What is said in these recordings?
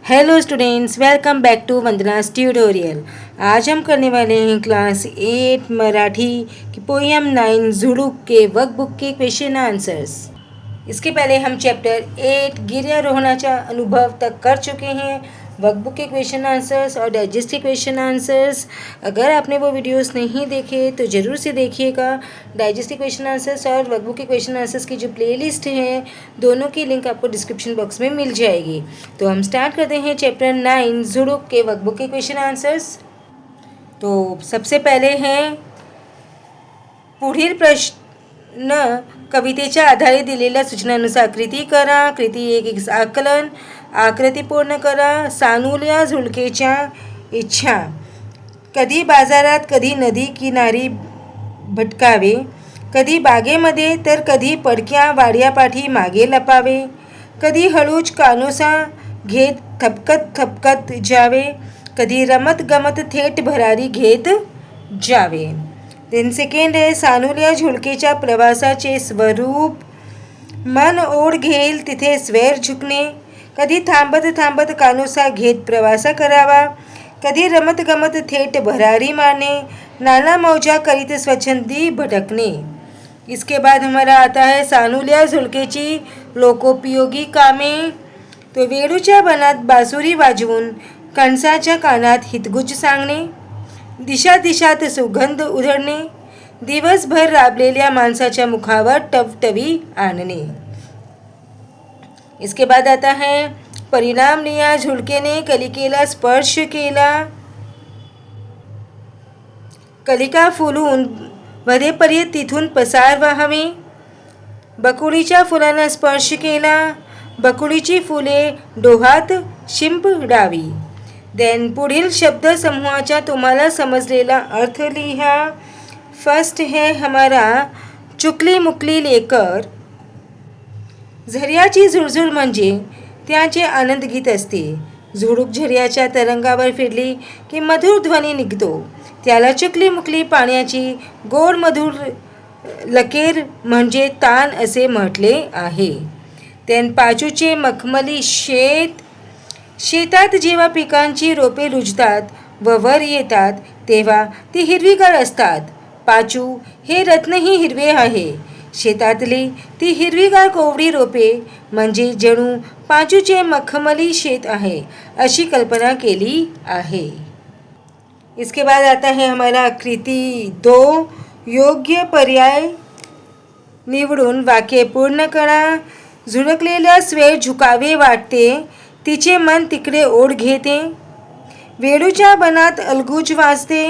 Hello students, welcome back to Vandana's tutorial. आज हम करने वाले हैं क्लास 8 मराठी की पोएम 9 झुडूक के वर्कबुक के क्वेश्चन आंसर्स। इसके पहले हम चैप्टर 8 गिर्यारोहणाचा अनुभव तक कर चुके हैं। वर्कबुक के क्वेश्चन आंसर्स और डाइजेस्टिव क्वेश्चन आंसर्स, अगर आपने वो वीडियोस नहीं देखे तो ज़रूर से देखिएगा। डाइजेस्टिव क्वेश्चन आंसर्स और वर्कबुक के क्वेश्चन आंसर्स की जो प्लेलिस्ट है, दोनों की लिंक आपको डिस्क्रिप्शन बॉक्स में मिल जाएगी। तो हम स्टार्ट करते हैं चैप्टर 9 झुडूक के वर्कबुक के क्वेश्चन आंसर्स। तो सबसे पहले हैं पुढील प्रश्न कवितेच्या आधारे दिलेल्या सूचनानुसार कृती करा। कृती 1 आकलन, आकृती पूर्ण करा। सानुल्या झुडकेच्या इच्छा, कधी बाजारात कधी नदी किनारी भटकावे, कधी बागेमध्ये तर कधी पडक्या वाड्यापाठी मागे लपावे, कधी हळूच कानोसा घेत थपकत थपकत जावे, कधी रमत गमत थेट भरारी घेत जावे। देन सेकंड आहे सानुल्या झुडकेच्या प्रवासाचे स्वरूप, मन ओढ घेईल तिथे स्वेर झुकणे, कधी थांबत थांबत कानोसा घेत प्रवास करावा, कधी रमत गमत थेट भरारी मारने, नाना मौजा करीत स्वच्छंदी भटकने। इसके बाद हमारा आता है सानुल्या झुडकेची लोकोपयोगी कामे। तो वेडूच्या बनात बासुरी वाजवून कणसाच्या कानात हितगुज सांगणे, दिशा दिशात सुगंध उधळणे, दिवसभर राबलेल्या माणसाच्या मुखावर टवटवी आणणे। इसके बाद आता है परिणाम लिया झुडकेने कलिकेला स्पर्श केला, कलिका फुलून वधेपर्यंत तिथून पसार व्हावे, बकुळीच्या फुलांना स्पर्श केला, बकुळीची फुले डोहात शिंपडावी। देन पुढील शब्द समूहाचा तुम्हाला समजलेला अर्थ लिहा। फर्स्ट है हमारा चुकली मुकली लेकर। झर्याची झुळझुळ म्हणजे त्याचे आनंद गीत असते। झुडूक झर्याच्या तरंगावर फिरली की मधुर ध्वनी निघतो, त्याला चुकली मुकली पाण्याची गोड मधुर लकेर म्हणजे तान असे म्हटले आहे। त्यान पाचूचे मखमली शेत, शेतात जेव्हा पिकांची रोपे रुजतात व वर येतात तेव्हा ती हिरवीगार असतात। पाचू हे रत्नही हिरवे आहे। शेतातली ती हिरवीगार कोवळी रोपे म्हणजे जणू पाचूचे मखमली शेत आहे अशी कल्पना केली आहे। इसके बाद आता है हमारा कृती 2, योग्य पर्याय निवडून वाक्य पूर्ण करा। झुडकलेल्या स्वेर झुकावे वाटते, तिचे मन तिकडे ओढ घेते, वेडूच्या बनात अलगूज वाजते,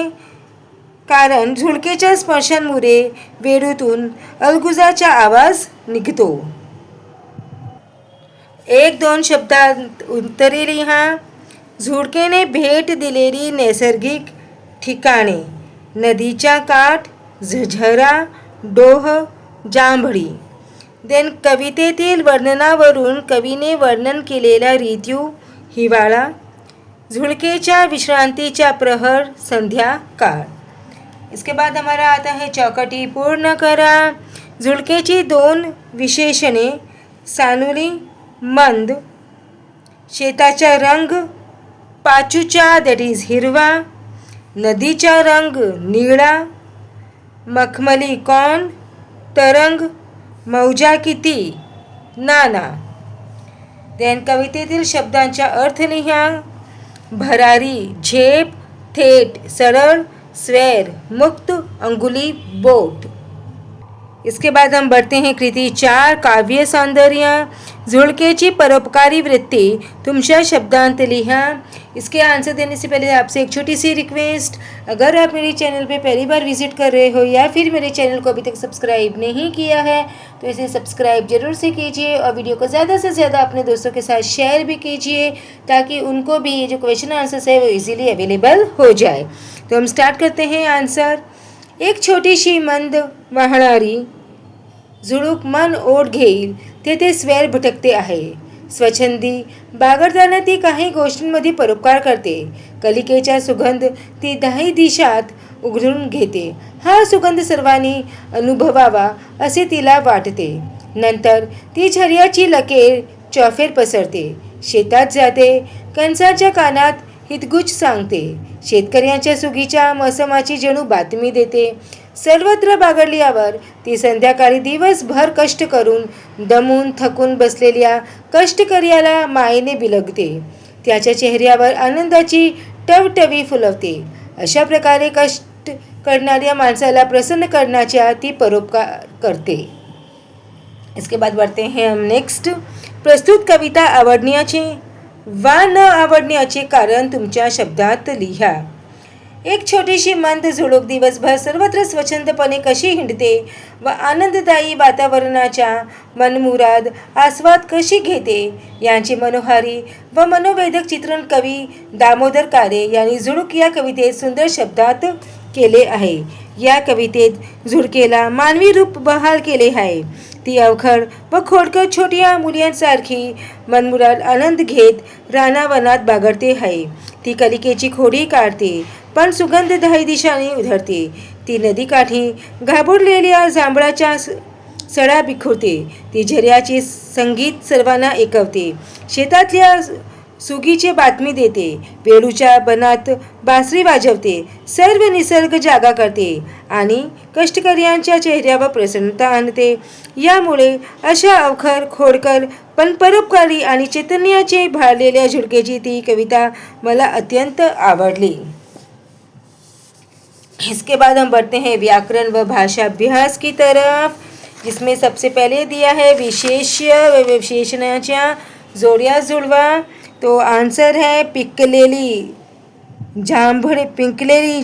कारण झुडकेच्या स्पर्शांमुळे वेडूतून अलगुजाचा आवाज निघतो। 1-2 शब्दात उत्तरे लिहा। झुडकेने भेट दिलेली नैसर्गिक ठिकाणे, नदीचा काठ, झरा, डोह, जांभळी। देन कवितेतील वर्णनावरून कवीने वर्णन केलेला ऋतू हिवाळा, झुडकेच्या विश्रांतीचा प्रहर संध्याकाळ। इसके बाद हमारा आता है चौकटी पूर्ण करा। झुडकेची 2 विशेषणे, सानुली मंद, शेताचा रंग पाचूचा दॅट इज हिरवा, नदीचा रंग निळा, मखमली कौन तरंग, मौजा किती नाना। देन कवितेतील शब्दांचा अर्थ लिहा। भरारी झेप, थेट सरळ, स्वेर मुक्त, अंगुली बोट। इसके बाद हम बढ़ते हैं कृति 4 काव्य सौंदर्य। झुडकेची परोपकारी वृत्ति तुमच्या शब्दांत लिहा। इसके आंसर देने से पहले आपसे एक छोटी सी रिक्वेस्ट, अगर आप मेरे चैनल पे पहली बार विजिट कर रहे हो या फिर मेरे चैनल को अभी तक सब्सक्राइब नहीं किया है तो इसे सब्सक्राइब जरूर से कीजिए और वीडियो को ज़्यादा से ज़्यादा अपने दोस्तों के साथ शेयर भी कीजिए ताकि उनको भी ये जो क्वेश्चन आंसर्स है वो इजीली अवेलेबल हो जाए। तो हम स्टार्ट करते हैं आंसर। एक छोटीशी मंद वाहणारी झुडूक मन ओढ घेईल तेथे स्वेर भटकते आहे। स्वच्छंदी बागडताना ती काही गोष्टींमध्ये परोपकार करते। कलिकेचा सुगंध ती 10 दिशात उघडून घेते। हा सुगंध सर्वांनी अनुभवावा असे तिला वाटते। नंतर ती झर्याची लकेर चौफेर पसरते, शेतात जाते, कंसाच्या कानात हितगुज सांगते. शेतकऱ्यांच्या सुगीच्या मोसमाची जणू बातमी देते. सर्वत्र बागडल्यावर ती संध्याकाळी दिवसभर कष्ट करून दमून थकून बसलेल्या कष्टकर्याला मायेने बिलगते. त्याच्या चेहऱ्यावर आनंदाची टवटवी फुलवते. अशा प्रकारे कष्ट करणाऱ्या माणसाला प्रसन्न करण्याचा ती परोपकार करते. इसके बाद बढ़ते हैं हम नेक्स्ट. प्रस्तुत कविता आवडण्याचे वा न आवडण्याचे कारण तुमच्या शब्दात लिहा. एक छोटीशी मंद झुळूक दिवसभर सर्वत्र स्वच्छंदपणे कशी हिंडते व आनंददायी वातावरणाचा मनमुराद आस्वाद कशी घेते यांचे मनोहारी व मनोवेधक चित्रण कवी दामोदर कारे यांनी झुळूक या कवितेत सुंदर शब्दात केले आहे. या कवितेत झुळकेला मानवी रूप बहाल केले आहे. ती अवखळ व खोडकर छोट्या मुलांसारखी मनमुराद आनंद घेत रानावनात बागडते आहे. ती कलिकेची खोडी काढते पण सुगंधदायी दिशाने उधळते. ती नदीकाठी घाबरलेल्या जांभळाच्या सडा बिखुरते. ती झऱ्याचे संगीत सर्वांना ऐकवते. शेतातल्या सुगीची बातमी देते. वेळूच्या बनात बासरी वाजवते. सर्व निसर्ग जागा करते आणि कष्टकर्यांच्या चेहऱ्यावर प्रसन्नता आणते. यामुळे अशा अवखर खोडकर पण परोपकारी आणि चैतन्याचे भारलेल्या झुळकेची ती कविता मला अत्यंत आवडली. इसके बाद हम बढ़ते हैं व्याकरण व भाषा अभ्यास की तरफ, जिसमें सबसे पहले दिया है विशेष्य व विशेषणाच्या जोड्या जुळवा. तो आंसर है पिकलेली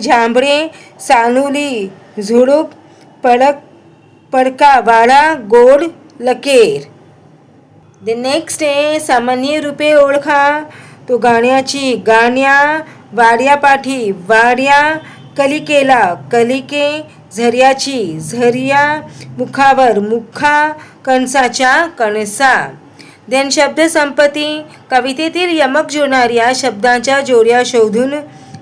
जांभळे, सानुली झुळूक, पडका वाडा, गोड लकेर. द नेक्स्ट आहे सामान्य रूपे ओळखा. तो गाण्या, वाड्यापाठी वाड्या, कलिकेला कलिके, झर्या, मुखावर मुखा, कणसाच्या कणसा. देन शब्दसंपत्ती. कवितेतील यमक जोडणाऱ्या शब्दांच्या जोड्या शोधून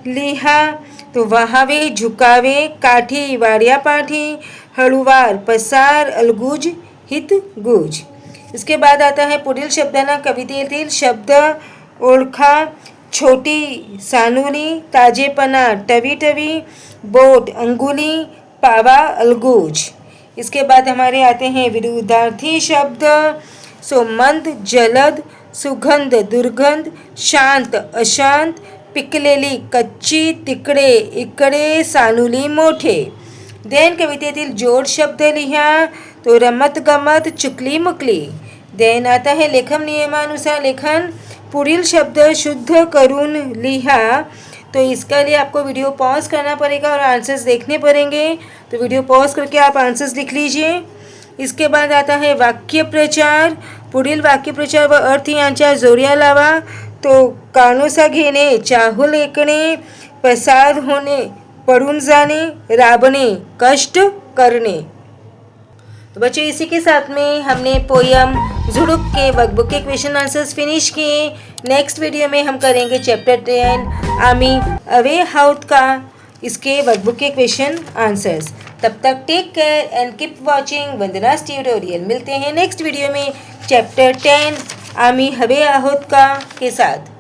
लिहा. तो वहावे, झुकावे, काठी, वाड्यापाठी, हळूवार, पसार, अलगूज, हितगुज. इसके बाद आता है पुढील शब्दांना कवितेतील शब्द ओळखा. छोटी, सानुली, ताजेपणा, टवी, बोट, अंगुली, पावा, अलगूज. इसके बाद हमारे आते हैं विरुद्धार्थी शब्द. सो मंद, जलद, सुगंध, दुर्गंध, शांत, अशांत, पिकलेली, कच्ची, तिकडे, इकडे, सानुली, मोठे. देन कवितेतील जोड शब्द लिहा. तो रमत गमत, चुकली मुकली. देन आता है लेखन नियमानुसार लेखन. पुढील शब्द शुद्ध करून लिहा. तो इसके लिए आपको वीडियो पॉज करना पड़ेगा और आंसर्स देखने पड़ेंगे. तो वीडियो पॉज करके आप आंसर्स लिख लीजिए. इसके बाद आता है वाक्य प्रचार. पुढील वाक्य प्रचार व अर्थ यांच्या जोड्या लावा. तो कानोसा घेणे, चाहूल ऐकणे, पसार होणे, पडून जाणे, राबणे, कष्ट करणे. तो बच्चों इसी के साथ में हमने पोयम झुड़ुक के वर्कबुक के क्वेश्चन आंसर्स फिनिश किए. नेक्स्ट वीडियो में हम करेंगे चैप्टर 10 आमी अवे हाउट का इसके वर्कबुक के क्वेश्चन आंसर्स. तब तक take care and keep watching Vandana's tutorial. मिलते हैं नेक्स्ट वीडियो में चैप्टर 10 आमी हवे आहोत का के साथ.